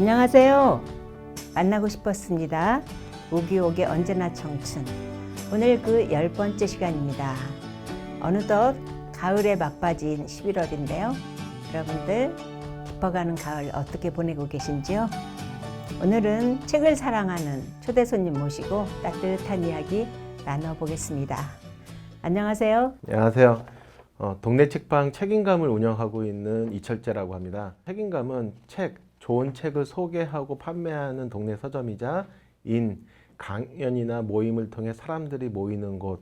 안녕하세요. 만나고 싶었습니다. 오기오기 언제나 청춘. 오늘 그 10번째 시간입니다. 어느덧 가을에 막바지인 11월인데요. 여러분들 깊어가는 가을 어떻게 보내고 계신지요? 오늘은 책을 사랑하는 초대 손님 모시고 따뜻한 이야기 나눠보겠습니다. 안녕하세요. 안녕하세요. 동네 책방 책임감을 운영하고 있는 이철재라고 합니다. 책임감은 좋은 책을 소개하고 판매하는 동네 서점이자 강연이나 모임을 통해 사람들이 모이는 곳,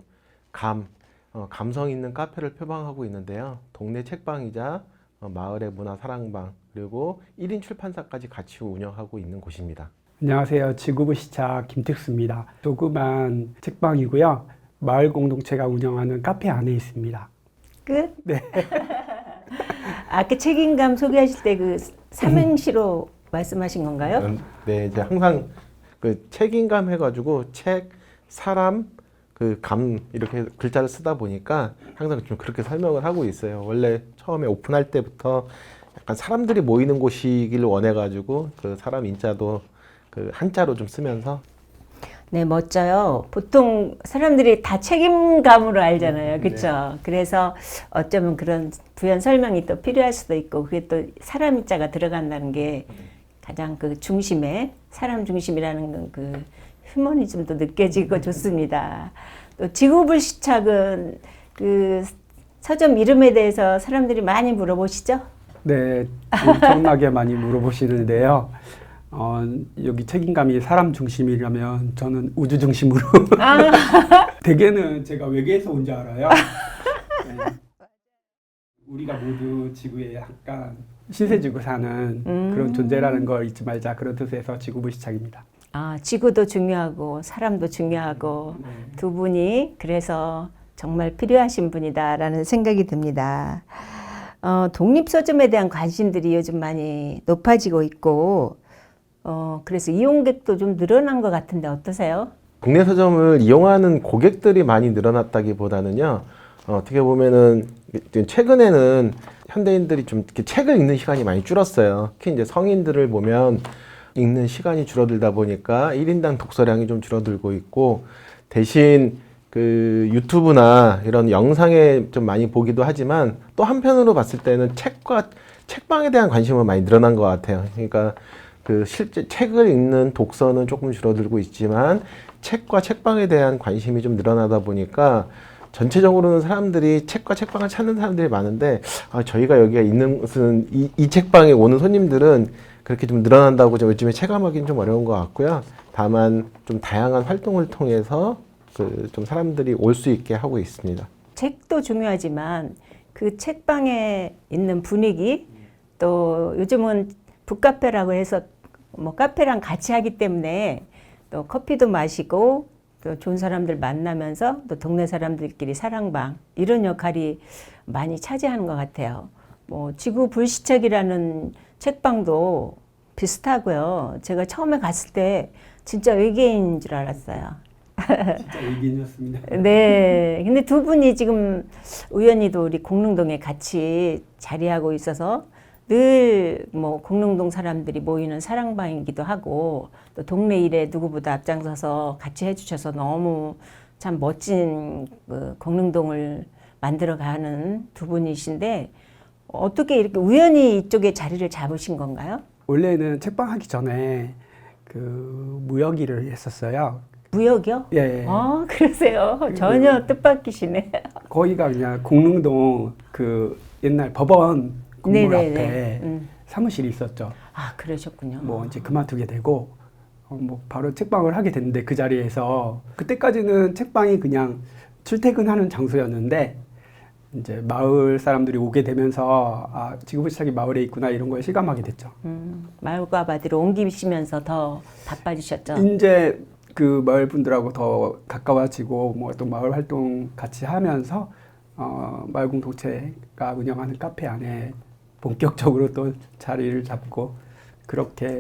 감성 있는 카페를 표방하고 있는데요. 동네 책방이자 마을의 문화 사랑방, 그리고 1인 출판사까지 같이 운영하고 있는 곳입니다. 안녕하세요. 지구부 시차 김택수입니다. 조그만 책방이고요. 마을 공동체가 운영하는 카페 안에 있습니다. 끝? 네. 그 책임감 소개하실 때 그 삼행시로 말씀하신 건가요? 네, 이제 항상 그 책임감 해가지고 책, 사람, 이렇게 글자를 쓰다 보니까 항상 좀 그렇게 설명을 하고 있어요. 원래 처음에 오픈할 때부터 약간 사람들이 모이는 곳이길 원해가지고 그 사람 인자도 그 한자로 좀 쓰면서. 네, 멋져요. 보통 사람들이 다 책임감으로 알잖아요. 그렇죠? 네. 그래서 어쩌면 그런 부연 설명이 또 필요할 수도 있고, 그게 또 사람 인자가 들어간다는 게 가장 그 중심에, 사람 중심이라는 그 휴머니즘도 느껴지고 좋습니다. 또 지구불시착은 그 서점 이름에 대해서 사람들이 많이 물어보시죠? 네, 엄청나게 많이 물어보시는데요. 여기 책임감이 사람 중심이라면 저는 우주 중심으로. 대개는 제가 외계에서 온 줄 알아요. 네. 우리가 모두 지구에 약간 신세지고 사는 그런 존재라는 걸 잊지 말자, 그런 뜻에서 지구불시착입니다. 지구도 중요하고 사람도 중요하고 네. 두 분이 그래서 정말 필요하신 분이다라는 생각이 듭니다. 독립서점에 대한 관심들이 요즘 많이 높아지고 있고, 그래서 이용객도 좀 늘어난 것 같은데 어떠세요? 국내 서점을 이용하는 고객들이 많이 늘어났다기보다는요, 어떻게 보면은 최근에는 현대인들이 좀 이렇게 책을 읽는 시간이 많이 줄었어요. 특히 이제 성인들을 보면 읽는 시간이 줄어들다 보니까 1인당 독서량이 좀 줄어들고 있고, 대신 그 유튜브나 이런 영상에 좀 많이 보기도 하지만 또 한편으로 봤을 때는 책방에 대한 관심은 많이 늘어난 것 같아요. 그러니까 실제 책을 읽는 독서는 조금 줄어들고 있지만 책과 책방에 대한 관심이 좀 늘어나다 보니까 전체적으로는 사람들이 책과 책방을 찾는 사람들이 많은데, 저희가 여기가 있는 곳은 이 책방에 오는 손님들은 그렇게 좀 늘어난다고 요즘에 체감하기는 좀 어려운 것 같고요. 다만 좀 다양한 활동을 통해서 좀 사람들이 올 수 있게 하고 있습니다. 책도 중요하지만 그 책방에 있는 분위기, 또 요즘은 북카페라고 해서 뭐 카페랑 같이 하기 때문에 또 커피도 마시고 또 좋은 사람들 만나면서 또 동네 사람들끼리 사랑방, 이런 역할이 많이 차지하는 것 같아요. 뭐 지구불시착이라는 책방도 비슷하고요. 제가 처음에 갔을 때 진짜 외계인인 줄 알았어요. 진짜 외계인이었습니다. 네. 근데 두 분이 지금 우연히도 우리 공릉동에 같이 자리하고 있어서 늘 뭐 공릉동 사람들이 모이는 사랑방이기도 하고, 또 동네 일에 누구보다 앞장서서 같이 해주셔서 너무 참 멋진 그 공릉동을 만들어가는 두 분이신데, 어떻게 이렇게 우연히 이쪽에 자리를 잡으신 건가요? 원래는 책방 하기 전에 그 무역 일을 했었어요. 무역이요? 예. 그러세요. 전혀 뜻밖이시네. 거기가 그냥 공릉동 그 옛날 법원 건물 네네네. 앞에 사무실이 있었죠. 그러셨군요. 뭐 이제 그만두게 되고 뭐 바로 책방을 하게 됐는데, 그 자리에서 그때까지는 책방이 그냥 출퇴근하는 장소였는데, 이제 마을 사람들이 오게 되면서 지구불시착이 마을에 있구나, 이런 걸 실감하게 됐죠. 마을과 아바디로 옮기시면서 더 바빠지셨죠? 이제 그 마을 분들하고 더 가까워지고 뭐 또 마을 활동 같이 하면서 마을 공동체가 운영하는 카페 안에 본격적으로 또 자리를 잡고, 그렇게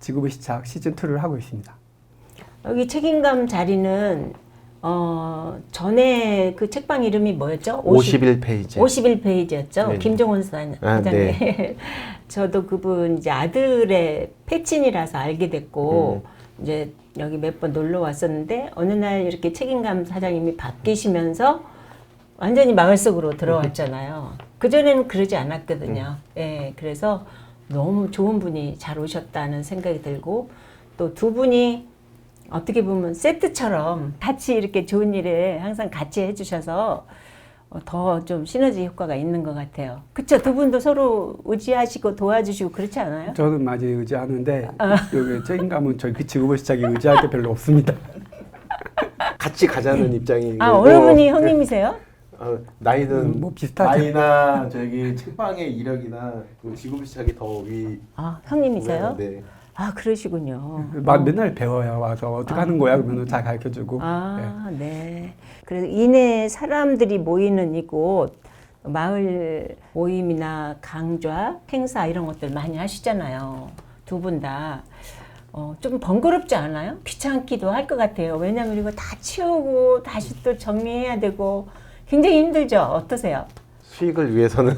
지구불시착 시즌2를 하고 있습니다. 여기 책임감 자리는 전에 그 책방 이름이 뭐였죠? 51페이지. 51페이지였죠. 네. 김종원 사장님. 네. 저도 그분 이제 아들의 패친이라서 알게 됐고, 이제 여기 몇 번 놀러 왔었는데, 어느 날 이렇게 책임감 사장님이 바뀌시면서 완전히 마을 속으로 들어왔잖아요. 그전에는 그러지 않았거든요. 예, 그래서 너무 좋은 분이 잘 오셨다는 생각이 들고, 또 두 분이 어떻게 보면 세트처럼 같이 이렇게 좋은 일에 항상 같이 해주셔서 더 좀 시너지 효과가 있는 것 같아요. 그쵸? 두 분도 서로 의지하시고 도와주시고 그렇지 않아요? 저는 많이 의지하는데 여기 책임감은 저희 그 직업을 시작에 의지할 게 별로 없습니다. 같이 가자는 입장이고. 어느 분이 형님이세요? 나이는 뭐 비슷하죠. 나이나 저기 책방의 이력이나 직업 시작이 더 위. 형님이세요? 네. 그러시군요. 맨날 배워요. 와서 어떻게 하는 거야? 그러면 잘 가르쳐주고. 네. 그래서 이내 사람들이 모이는 이곳, 마을 모임이나 강좌, 행사 이런 것들 많이 하시잖아요. 두 분 다. 좀 번거롭지 않아요? 귀찮기도 할 것 같아요. 왜냐면 이거 다 치우고 다시 또 정리해야 되고 굉장히 힘들죠? 어떠세요? 수익을 위해서는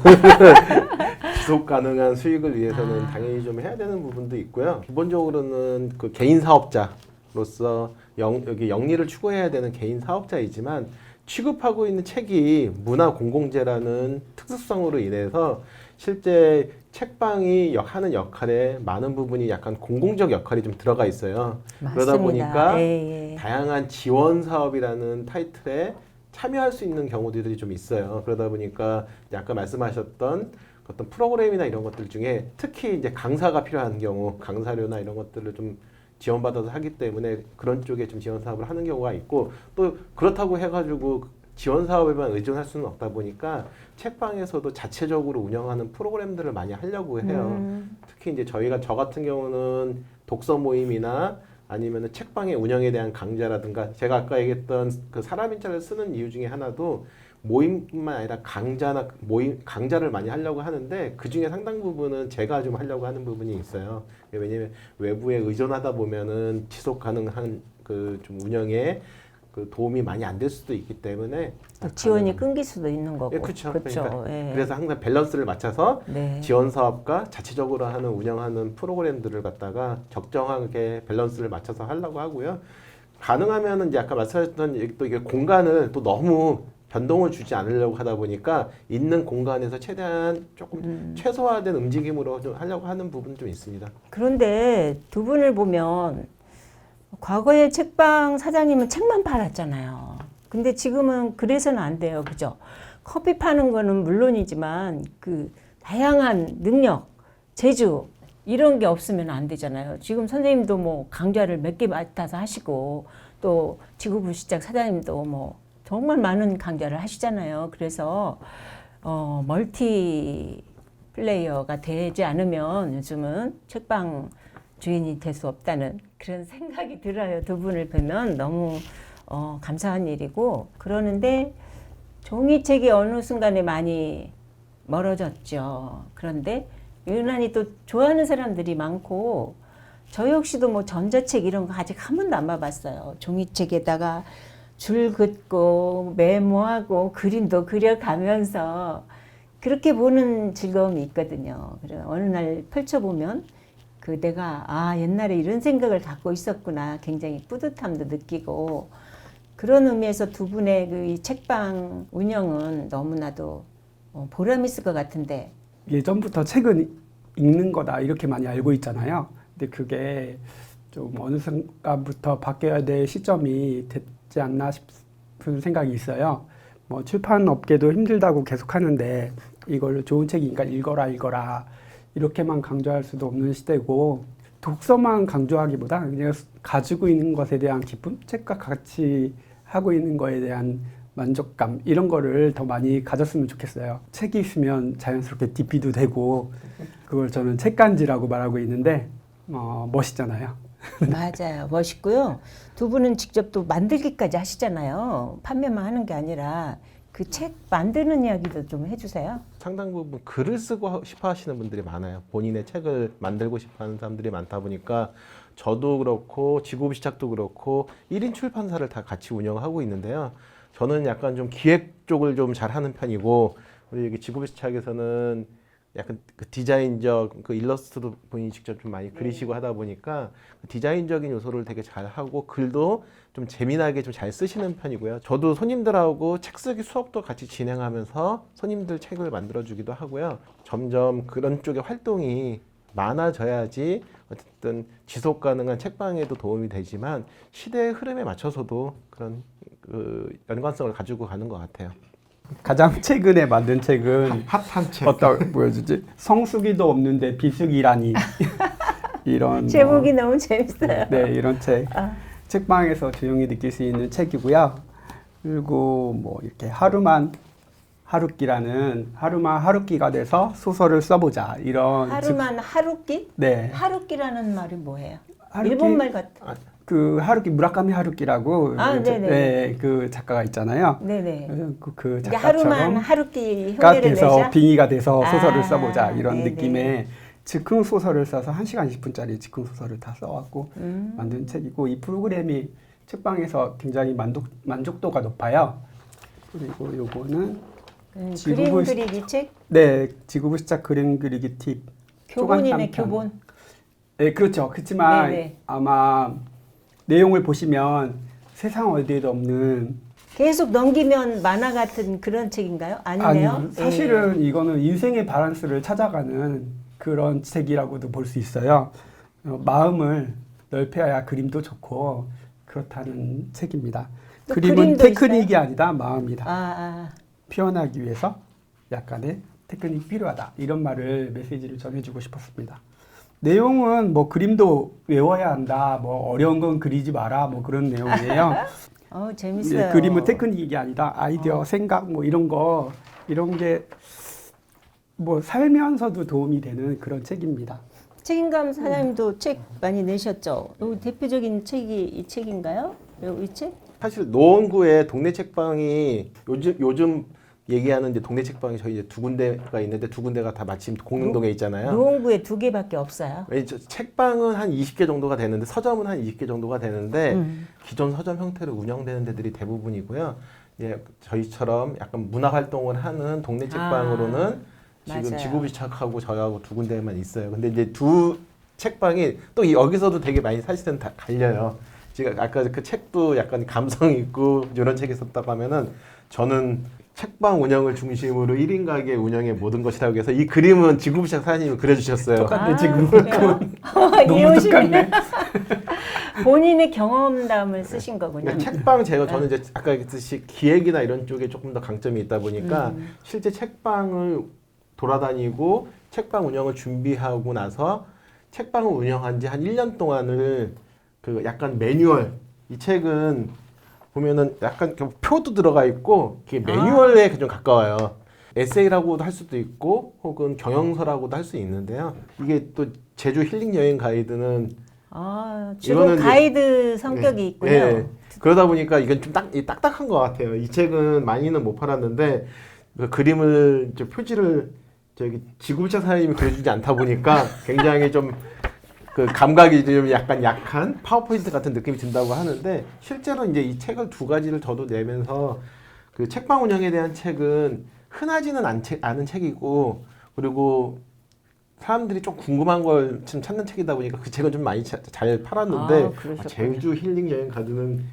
지속 가능한 수익을 위해서는 당연히 좀 해야 되는 부분도 있고요. 기본적으로는 그 개인 사업자로서 여기 영리를 추구해야 되는 개인 사업자이지만 취급하고 있는 책이 문화 공공재라는 특수성으로 인해서 실제 책방이 하는 역할에 많은 부분이 약간 공공적 역할이 좀 들어가 있어요. 맞습니다. 그러다 보니까 예. 다양한 지원 사업이라는 타이틀에 참여할 수 있는 경우들이 좀 있어요. 그러다 보니까 아까 말씀하셨던 어떤 프로그램이나 이런 것들 중에 특히 이제 강사가 필요한 경우, 강사료나 이런 것들을 좀 지원받아서 하기 때문에 그런 쪽에 좀 지원 사업을 하는 경우가 있고, 또 그렇다고 해가지고 지원 사업에만 의존할 수는 없다 보니까 책방에서도 자체적으로 운영하는 프로그램들을 많이 하려고 해요. 특히 이제 저 같은 경우는 독서 모임이나 아니면은 책방의 운영에 대한 강좌라든가, 제가 아까 얘기했던 그 사람 인자를 쓰는 이유 중에 하나도 모임뿐만 아니라 강좌를 많이 하려고 하는데, 그 중에 상당 부분은 제가 좀 하려고 하는 부분이 있어요. 왜냐면 외부에 의존하다 보면은 지속 가능한 그 좀 운영에 그 도움이 많이 안 될 수도 있기 때문에 또 지원이 끊길 수도 있는 거고. 예, 그렇죠. 그러니까 예. 그래서 항상 밸런스를 맞춰서 네. 지원 사업과 자체적으로 운영하는 프로그램들을 갖다가 적정하게 밸런스를 맞춰서 하려고 하고요. 가능하면은 이제 아까 말씀하셨던 또 이게 공간을 또 너무 변동을 주지 않으려고 하다 보니까 있는 공간에서 최대한 조금 최소화된 움직임으로 좀 하려고 하는 부분은 좀 있습니다. 그런데 두 분을 보면 과거에 책방 사장님은 책만 팔았잖아요. 근데 지금은 그래서는 안 돼요. 그죠? 커피 파는 거는 물론이지만 그 다양한 능력, 재주 이런 게 없으면 안 되잖아요. 지금 선생님도 뭐 강좌를 몇 개 맡아서 하시고, 또 지구부 시작 사장님도 뭐 정말 많은 강좌를 하시잖아요. 그래서 멀티 플레이어가 되지 않으면 요즘은 책방 주인이 될 수 없다는 그런 생각이 들어요. 두 분을 뵈면 너무 감사한 일이고, 그러는데 종이책이 어느 순간에 많이 멀어졌죠. 그런데 유난히 또 좋아하는 사람들이 많고, 저 역시도 뭐 전자책 이런 거 아직 한 번도 안 봐봤어요. 종이책에다가 줄 긋고 메모하고 그림도 그려가면서 그렇게 보는 즐거움이 있거든요. 그래서 어느 날 펼쳐보면 내가 옛날에 이런 생각을 갖고 있었구나, 굉장히 뿌듯함도 느끼고, 그런 의미에서 두 분의 이 책방 운영은 너무나도 보람 있을 것 같은데. 예전부터 책은 읽는 거다 이렇게 많이 알고 있잖아요. 근데 그게 좀 어느 순간부터 바뀌어야 될 시점이 됐지 않나 싶은 생각이 있어요. 뭐 출판 업계도 힘들다고 계속 하는데 이걸 좋은 책이니까 읽어라 이렇게만 강조할 수도 없는 시대고, 독서만 강조하기보다 그냥 가지고 있는 것에 대한 기쁨, 책과 같이 하고 있는 거에 대한 만족감, 이런 거를 더 많이 가졌으면 좋겠어요. 책이 있으면 자연스럽게 DP도 되고, 그걸 저는 책간지라고 말하고 있는데 멋있잖아요. 맞아요. 멋있고요. 두 분은 직접 또 만들기까지 하시잖아요. 판매만 하는 게 아니라 그 책 만드는 이야기도 좀 해주세요. 상당 부분 글을 쓰고 싶어 하시는 분들이 많아요. 본인의 책을 만들고 싶어 하는 사람들이 많다 보니까 저도 그렇고 지구부시착도 그렇고 1인 출판사를 다 같이 운영하고 있는데요. 저는 약간 좀 기획 쪽을 좀 잘하는 편이고 우리 여기 지구부시착에서는 약간 그 디자인적 그 일러스트도 본인이 직접 좀 많이 그리시고 하다 보니까 그 디자인적인 요소를 되게 잘 하고 글도 좀 재미나게 좀 잘 쓰시는 편이고요. 저도 손님들하고 책 쓰기 수업도 같이 진행하면서 손님들 책을 만들어 주기도 하고요. 점점 그런 쪽의 활동이 많아져야지 어쨌든 지속 가능한 책방에도 도움이 되지만 시대의 흐름에 맞춰서도 그런 그 연관성을 가지고 가는 것 같아요. 가장 최근에 만든 책은 핫한 책. 어떤 보여주지? 성수기도 없는데 비수기라니 이런 제목이 너무 재밌어요. 네, 이런 책. 아. 책방에서 조용히 느낄 수 있는 책이고요. 그리고 뭐 이렇게 하루만 하루끼가 돼서 소설을 써보자 이런 하루만 하루끼? 네. 하루끼라는 말이 뭐예요? 하루끼? 일본말 같아. 그 하루끼 무라카미 하루끼라고 네네. 네, 그 작가가 있잖아요. 네네. 그 이게 하루만 작가처럼 하루끼 가 흉내를 돼서 내자. 빙의가 돼서 소설을 아, 써보자 이런 네네. 느낌의 즉흥 소설을 써서 1시간 20분짜리 즉흥 소설을 다 써왔고 만든 책이고 이 프로그램이 책방에서 굉장히 만족도가 높아요. 그리고 요거는 그림 지구부 시- 그리기 책? 네 지구부시작 그림 그리기 팁. 교본이네, 초간 교본. 네 그렇죠. 그렇지만 네네. 아마 내용을 보시면 세상 어디에도 없는 계속 넘기면 만화 같은 그런 책인가요? 아니네요. 아니요. 사실은 이거는 인생의 바란스를 찾아가는 그런 책이라고도 볼 수 있어요. 마음을 넓혀야 그림도 좋고 그렇다는 책입니다. 또 그림은 그림도 테크닉이 있어요? 아니다 마음이다. 아. 표현하기 위해서 약간의 테크닉이 필요하다. 이런 말을 메시지를 전해주고 싶었습니다. 내용은 뭐 그림도 외워야 한다. 뭐 어려운 건 그리지 마라. 뭐 그런 내용이에요. 재밌어요. 예, 그림은 테크닉이 아니다. 아이디어, 생각 뭐 이런 게 뭐 살면서도 도움이 되는 그런 책입니다. 책임감 사장님도 책 많이 내셨죠? 대표적인 책이 이 책인가요? 이 책? 사실 노원구에 동네 책방이 요즘 얘기하는 이제 동네 책방이 저희 이제 두 군데가 있는데 두 군데가 다 마침 공릉동에 있잖아요. 노원구에 2개밖에 없어요. 책방은 한 20개 정도가 되는데 서점은 한 20개 정도가 되는데 기존 서점 형태로 운영되는 데들이 대부분이고요. 예, 저희처럼 약간 문화 활동을 하는 동네 책방으로는 지금 맞아요. 지구비착하고 저희하고 두 군데만 있어요. 근데 이제 두 책방이 또 여기서도 되게 많이 사실은 다 갈려요. 지금 아까 그 책도 약간 감성 있고 이런 책이 썼다고 하면은 저는 책방 운영을 중심으로 1인 가게 운영의 모든 것이라고 해서 이 그림은 지구부시착 사장님이 그려주셨어요. 똑같네 지금. 그래요? 너무 이해오시네. 똑같네. 본인의 경험담을 쓰신 거군요. 그러니까 책방 저는 이제 아까 얘기했듯이 기획이나 이런 쪽에 조금 더 강점이 있다 보니까 실제 책방을 돌아다니고 책방 운영을 준비하고 나서 책방을 운영한 지 한 1년 동안을 그 약간 매뉴얼 이 책은 보면은 약간 표도 들어가 있고 그게 매뉴얼에 좀 가까워요. 에세이라고도 할 수도 있고 혹은 경영서라고도 할 수 있는데요. 이게 또 제주 힐링 여행 가이드는 주로 이거는 가이드 성격이 있군요. 예. 그러다 보니까 이건 좀 딱딱한 것 같아요. 이 책은 많이는 못 팔았는데 그 그림을 표지를 저기 지구부착 사장님이 그려주지 않다 보니까 굉장히 좀 그 감각이 좀 약간 약한 파워포인트 같은 느낌이 든다고 하는데 실제로 이제 이 책을 두 가지를 저도 내면서 그 책방 운영에 대한 책은 흔하지는 않은 책이고 그리고 사람들이 좀 궁금한 걸 좀 찾는 책이다 보니까 그 책은 좀 많이 잘 팔았는데 그러셨군요. 제주 힐링 여행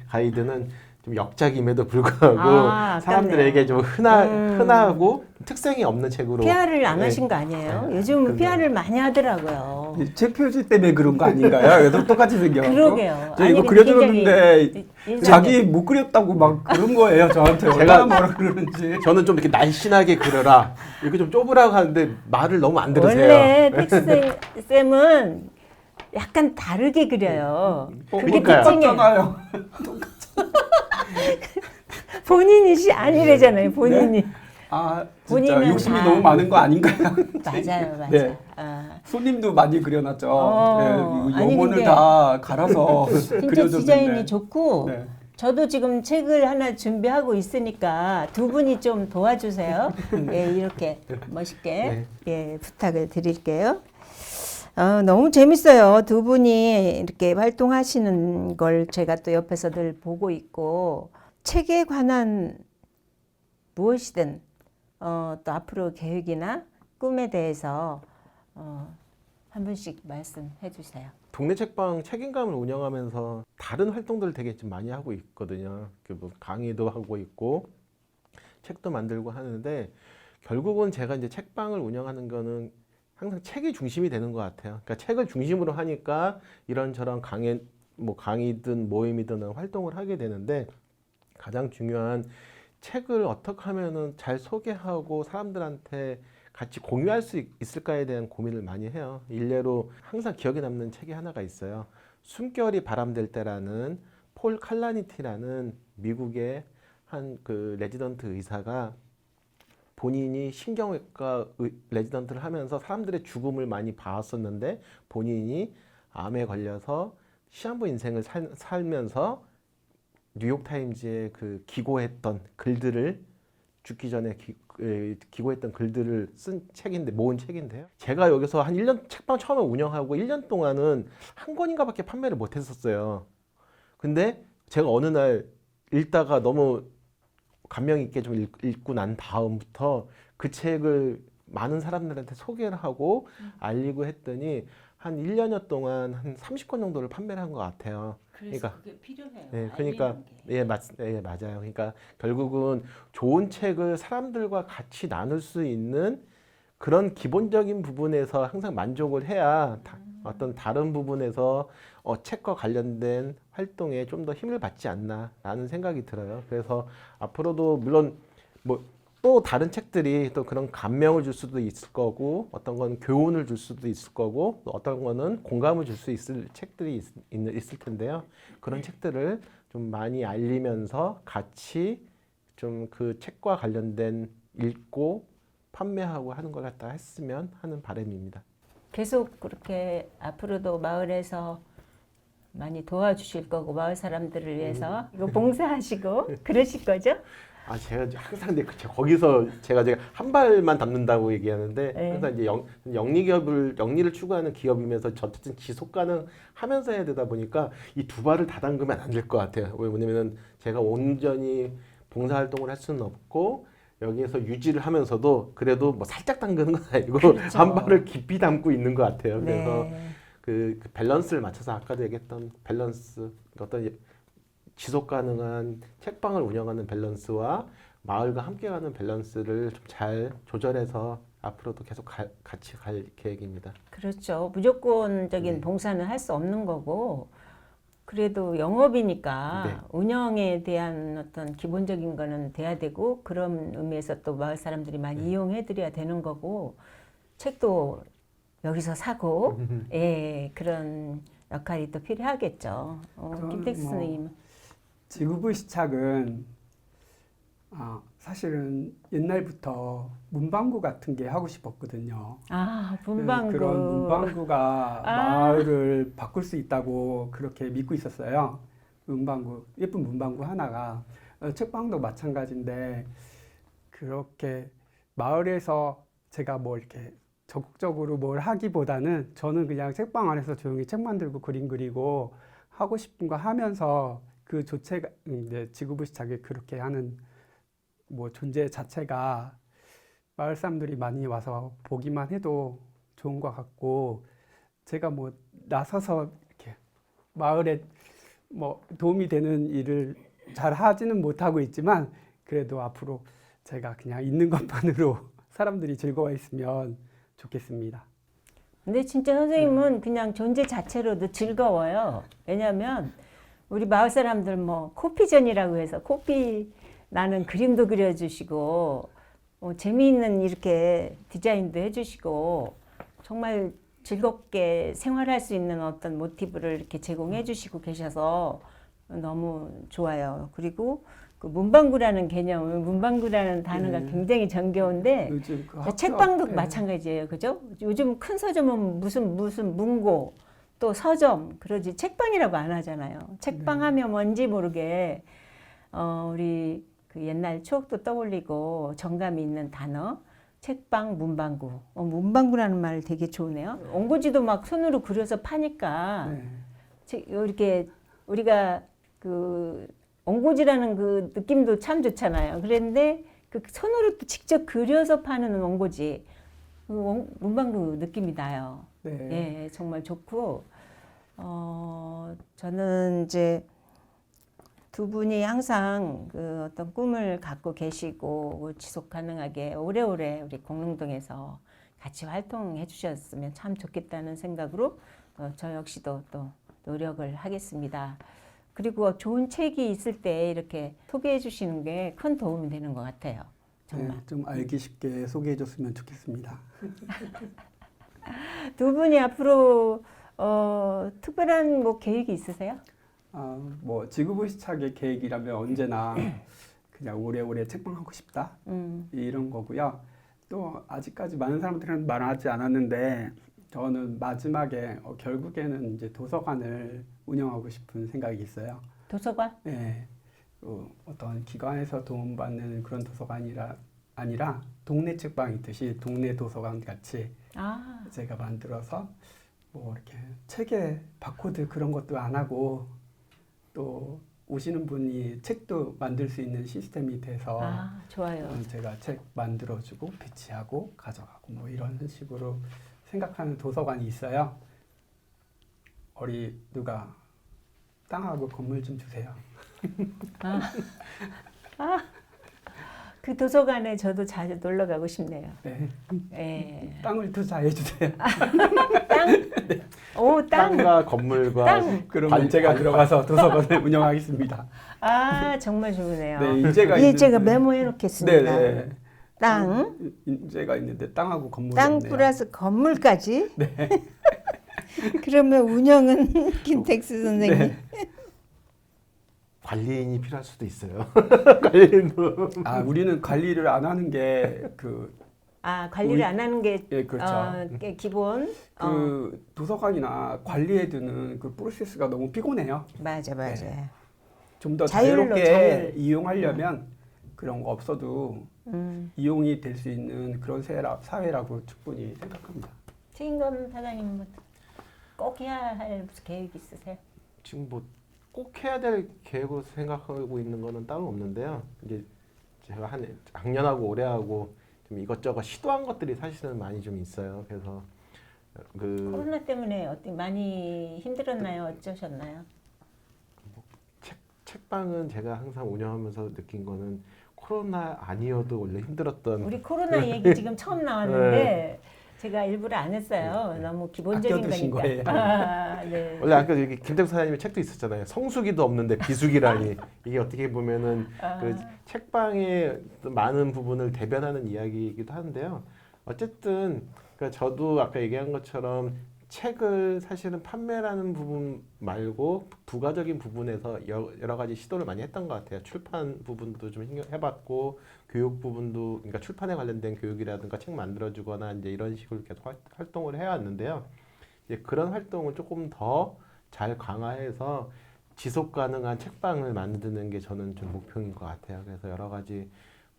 가이드는 좀 역작임에도 불구하고 사람들에게 좀 흔하고 특색이 없는 책으로 PR을 안 하신 거 아니에요? 요즘은 PR을 많이 하더라고요. 책 표지 때문에 그런 거 아닌가요? 얘도 똑같이 생겨서. 그러게요. 저 이거 아니, 그려줬는데 굉장히 자기 못 그렸다고 막 그런 거예요 저한테. 얼마나 뭐라 그러는지. 저는 좀 이렇게 날씬하게 그려라 이렇게 좀 좁으라고 하는데 말을 너무 안 들으세요. 원래 텍스쌤은 약간 다르게 그려요. 그게 그러니까요. 특징이에요. 똑같잖아요. 본인이 아니래잖아요. 본인이. 아 진짜 본인은 욕심이 너무 많은 거 아닌가요? 맞아요. 네. 아. 손님도 많이 그려놨죠. 네, 이거 아니, 영혼을 근데 다 갈아서 진짜 그려줬는데. 디자인이 좋고 네. 저도 지금 책을 하나 준비하고 있으니까 두 분이 좀 도와주세요. 예, 이렇게 멋있게 예, 부탁을 드릴게요. 너무 재밌어요. 두 분이 이렇게 활동하시는 걸 제가 또 옆에서 늘 보고 있고, 책에 관한 무엇이든, 또 앞으로 계획이나 꿈에 대해서, 한 분씩 말씀해 주세요. 동네 책방 책임감을 운영하면서 다른 활동들을 되게 좀 많이 하고 있거든요. 뭐 강의도 하고 있고 책도 만들고 하는데 결국은 제가 이제 책방을 운영하는 거는 항상 책이 중심이 되는 것 같아요. 그러니까 책을 중심으로 하니까 이런저런 강의든 모임이든 활동을 하게 되는데 가장 중요한 책을 어떻게 하면은 잘 소개하고 사람들한테 같이 공유할 수 있을까에 대한 고민을 많이 해요. 일례로 항상 기억에 남는 책이 하나가 있어요. 숨결이 바람될 때라는 폴 칼라니티라는 미국의 한 그 레지던트 의사가 본인이 신경외과 레지던트를 하면서 사람들의 죽음을 많이 봤었는데 본인이 암에 걸려서 시한부 인생을 살면서 뉴욕타임즈에 그 기고했던 글들을 죽기 전에 기고했던 글들을 쓴 책인데 모은 책인데요. 제가 여기서 한 1년 책방 처음에 운영하고 1년 동안은 한 권인가밖에 판매를 못 했었어요. 근데 제가 어느 날 읽다가 너무 감명 있게 좀 읽고 난 다음부터 그 책을 많은 사람들한테 소개를 하고 알리고 했더니 한 1년여 동안 한 30권 정도를 판매를 한 것 같아요. 그래서 그게 필요해요. 네, 그러니까 맞아요. 그러니까 결국은 좋은 책을 사람들과 같이 나눌 수 있는 그런 기본적인 부분에서 항상 만족을 해야 어떤 다른 부분에서 책과 관련된 활동에 좀 더 힘을 받지 않나라는 생각이 들어요. 그래서 앞으로도 물론 뭐 또 다른 책들이 또 그런 감명을 줄 수도 있을 거고 어떤 건 교훈을 줄 수도 있을 거고 또 어떤 거는 공감을 줄 수 있을 책들이 있을 텐데요. 그런 책들을 좀 많이 알리면서 같이 좀 그 책과 관련된 읽고 판매하고 하는 걸 갖다 했으면 하는 바람입니다. 계속 그렇게 앞으로도 마을에서 많이 도와주실 거고 마을 사람들을 위해서 이거 봉사하시고 그러실 거죠? 제가 항상 거기서 제가 한 발만 담는다고 얘기하는데 네. 항상 이제 영리를 추구하는 기업이면서 어쨌든 지속 가능하면서 해야 되다 보니까 이 두 발을 다 담그면 안 될 것 같아요. 왜냐면은 제가 온전히 봉사활동을 할 수는 없고 여기에서 유지를 하면서도 그래도 뭐 살짝 담그는 건 아니고 그렇죠. 한 발을 깊이 담고 있는 것 같아요. 그래서 네. 그 밸런스를 맞춰서 아까도 얘기했던 밸런스 어떤 지속 가능한 책방을 운영하는 밸런스와 마을과 함께 가는 밸런스를 좀 잘 조절해서 앞으로도 계속 같이 갈 계획입니다. 그렇죠. 무조건적인 네. 봉사는 할 수 없는 거고 그래도 영업이니까 네. 운영에 대한 어떤 기본적인 거는 돼야 되고 그런 의미에서 또 마을 사람들이 많이 이용해 드려야 되는 거고 책도 여기서 사고 예, 그런 역할이 또 필요하겠죠. 김택수 선생님. 지구부시착은 사실은 옛날부터 문방구 같은 게 하고 싶었거든요. 문방구. 그런 문방구가 마을을 바꿀 수 있다고 그렇게 믿고 있었어요. 문방구, 예쁜 문방구 하나가 책방도 마찬가지인데 그렇게 마을에서 제가 뭐 이렇게 적극적으로 뭘 하기보다는 저는 그냥 책방 안에서 조용히 책 만들고 그림 그리고 하고 싶은 거 하면서 그 조체가 이제 지구부시착에 그렇게 하는 뭐 존재 자체가 마을 사람들이 많이 와서 보기만 해도 좋은 것 같고 제가 뭐 나서서 이렇게 마을에 뭐 도움이 되는 일을 잘 하지는 못하고 있지만 그래도 앞으로 제가 그냥 있는 것만으로 사람들이 즐거워했으면 좋겠습니다. 근데 진짜 선생님은 그냥 존재 자체로도 즐거워요. 왜냐하면 우리 마을 사람들 뭐 코피전이라고 해서 코피 나는 그림도 그려주시고 재미있는 이렇게 디자인도 해주시고 정말 즐겁게 생활할 수 있는 어떤 모티브를 이렇게 제공해 주시고 계셔서 너무 좋아요. 그리고 그 문방구라는 개념은 문방구라는 단어가 굉장히 정겨운데 요즘 그 책방도 마찬가지예요. 그죠? 요즘 큰 서점은 무슨 문고 또 서점 그러지 책방이라고 안 하잖아요. 책방 하면 뭔지 모르게 우리 그 옛날 추억도 떠올리고 정감이 있는 단어 책방, 문방구. 문방구라는 말 되게 좋으네요. 옹고지도 막 손으로 그려서 파니까 네. 이렇게 우리가 그 옹고지라는 그 느낌도 참 좋잖아요. 그런데 그 손으로 또 직접 그려서 파는 옹고지, 문방구 느낌이 나요. 네. 예, 정말 좋고, 저는 이제 두 분이 항상 그 어떤 꿈을 갖고 계시고 지속 가능하게 오래오래 우리 공릉동에서 같이 활동해 주셨으면 참 좋겠다는 생각으로 저 역시도 또 노력을 하겠습니다. 그리고 좋은 책이 있을 때 이렇게 소개해 주시는 게 큰 도움이 되는 것 같아요. 정말. 네, 좀 알기 쉽게 소개해줬으면 좋겠습니다. 두 분이 앞으로 특별한 뭐 계획이 있으세요? 뭐 지구부시착의 계획이라면 언제나 그냥 오래오래 책방하고 싶다 이런 거고요. 또 아직까지 많은 사람들은 말하지 않았는데 저는 마지막에 결국에는 이제 도서관을 운영하고 싶은 생각이 있어요. 도서관? 네, 어떤 기관에서 도움받는 그런 아니라 동네 책방 있듯이 동네 도서관 같이 제가 만들어서 뭐 이렇게 책에 바코드 그런 것도 안 하고 또 오시는 분이 책도 만들 수 있는 시스템이 돼서 좋아요. 제가 책 만들어주고 배치하고 가져가고 뭐 이런 식으로 생각하는 도서관이 있어요. 누가 땅하고 건물 좀 주세요. 그 도서관에 저도 자주 놀러 가고 싶네요. 네. 예. 땅을 투자해 주세요. 땅? 오, 땅. 땅과 건물과 땅. 그러면 제가 들어가서 도서관을 운영하겠습니다. 정말 좋으네요. 네, 인재가 예, 제가 있는데. 메모해 놓겠습니다. 네. 땅. 인재가 있는데 땅하고 건물이 땅 없네요. 플러스 건물까지. 네. 그러면 운영은 김택수 선생님. 네. 관리인이 필요할 수도 있어요. 관리인도. 우리는 관리를 안 하는 게 관리를 안 하는 게 예, 그렇죠. 기본. 도서관이나 관리해두는 그 프로세스가 너무 피곤해요. 맞아. 네. 좀 더 자율로, 자유롭게 자율. 이용하려면 그런 거 없어도 이용이 될 수 있는 그런 사회라고 충분히 생각합니다. 최인검 사장님은 꼭 해야 할 무슨 계획이 있으세요? 지금 뭐 꼭 해야 될 계획으로 생각하고 있는 거는 따로 없는데요. 이제 제가 한 작년하고 올해하고 좀 이것저것 시도한 것들이 사실은 많이 좀 있어요. 그래서 코로나 때문에 많이 힘들었나요? 어쩌셨나요? 책방은 제가 항상 운영하면서 느낀 거는 코로나 아니어도 원래 힘들었던 우리 코로나 얘기 지금 처음 나왔는데 제가 일부러 안 했어요. 너무 기본적인 아껴두신 거니까. 거예요. 네. 원래 아까 여기 김택수 사장님의 책도 있었잖아요. 성수기도 없는데 비수기라니. 이게 어떻게 보면은 그 책방의 많은 부분을 대변하는 이야기이기도 한데요. 어쨌든 그러니까 저도 아까 얘기한 것처럼 책을 사실은 판매라는 부분 말고 부가적인 부분에서 여러 가지 시도를 많이 했던 것 같아요. 출판 부분도 좀 해봤고 교육 부분도 그러니까 출판에 관련된 교육이라든가 책 만들어주거나 이제 이런 식으로 계속 활동을 해왔는데요. 이제 그런 활동을 조금 더 잘 강화해서 지속 가능한 책방을 만드는 게 저는 좀 목표인 것 같아요. 그래서 여러 가지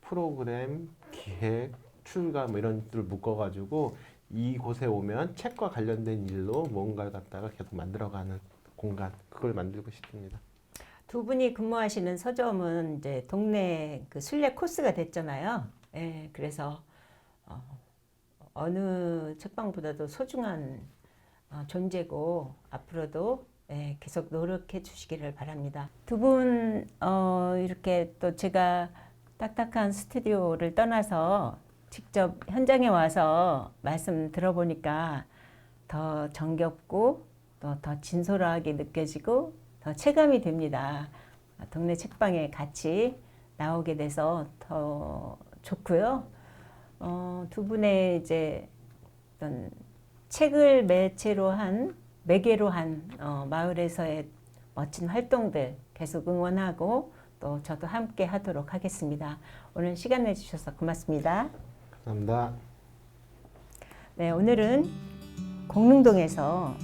프로그램, 기획, 출가 뭐 이런 것들을 묶어가지고 이곳에 오면 책과 관련된 일로 뭔가를 갖다가 계속 만들어가는 공간, 그걸 만들고 싶습니다. 두 분이 근무하시는 서점은 이제 동네 그 순례 코스가 됐잖아요. 예, 그래서 어느 책방보다도 소중한 존재고 앞으로도 계속 노력해 주시기를 바랍니다. 두 분 이렇게 또 제가 딱딱한 스튜디오를 떠나서 직접 현장에 와서 말씀 들어보니까 더 정겹고 또 더 진솔하게 느껴지고 더 체감이 됩니다. 동네 책방에 같이 나오게 돼서 더 좋고요. 두 분의 이제 어떤 책을 매개로 한 마을에서의 멋진 활동들 계속 응원하고 또 저도 함께 하도록 하겠습니다. 오늘 시간 내주셔서 고맙습니다. 감사합니다. 네, 오늘은 공릉동에서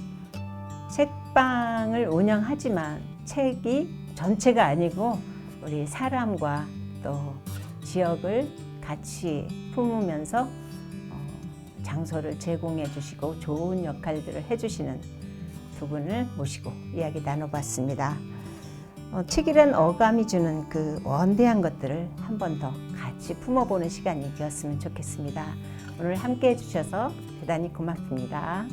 책방을 운영하지만 책이 전체가 아니고 우리 사람과 또 지역을 같이 품으면서 장소를 제공해 주시고 좋은 역할들을 해주시는 두 분을 모시고 이야기 나눠봤습니다. 책이란 어감이 주는 그 원대한 것들을 한 번 더 같이 품어보는 시간이 되었으면 좋겠습니다. 오늘 함께 해주셔서 대단히 고맙습니다.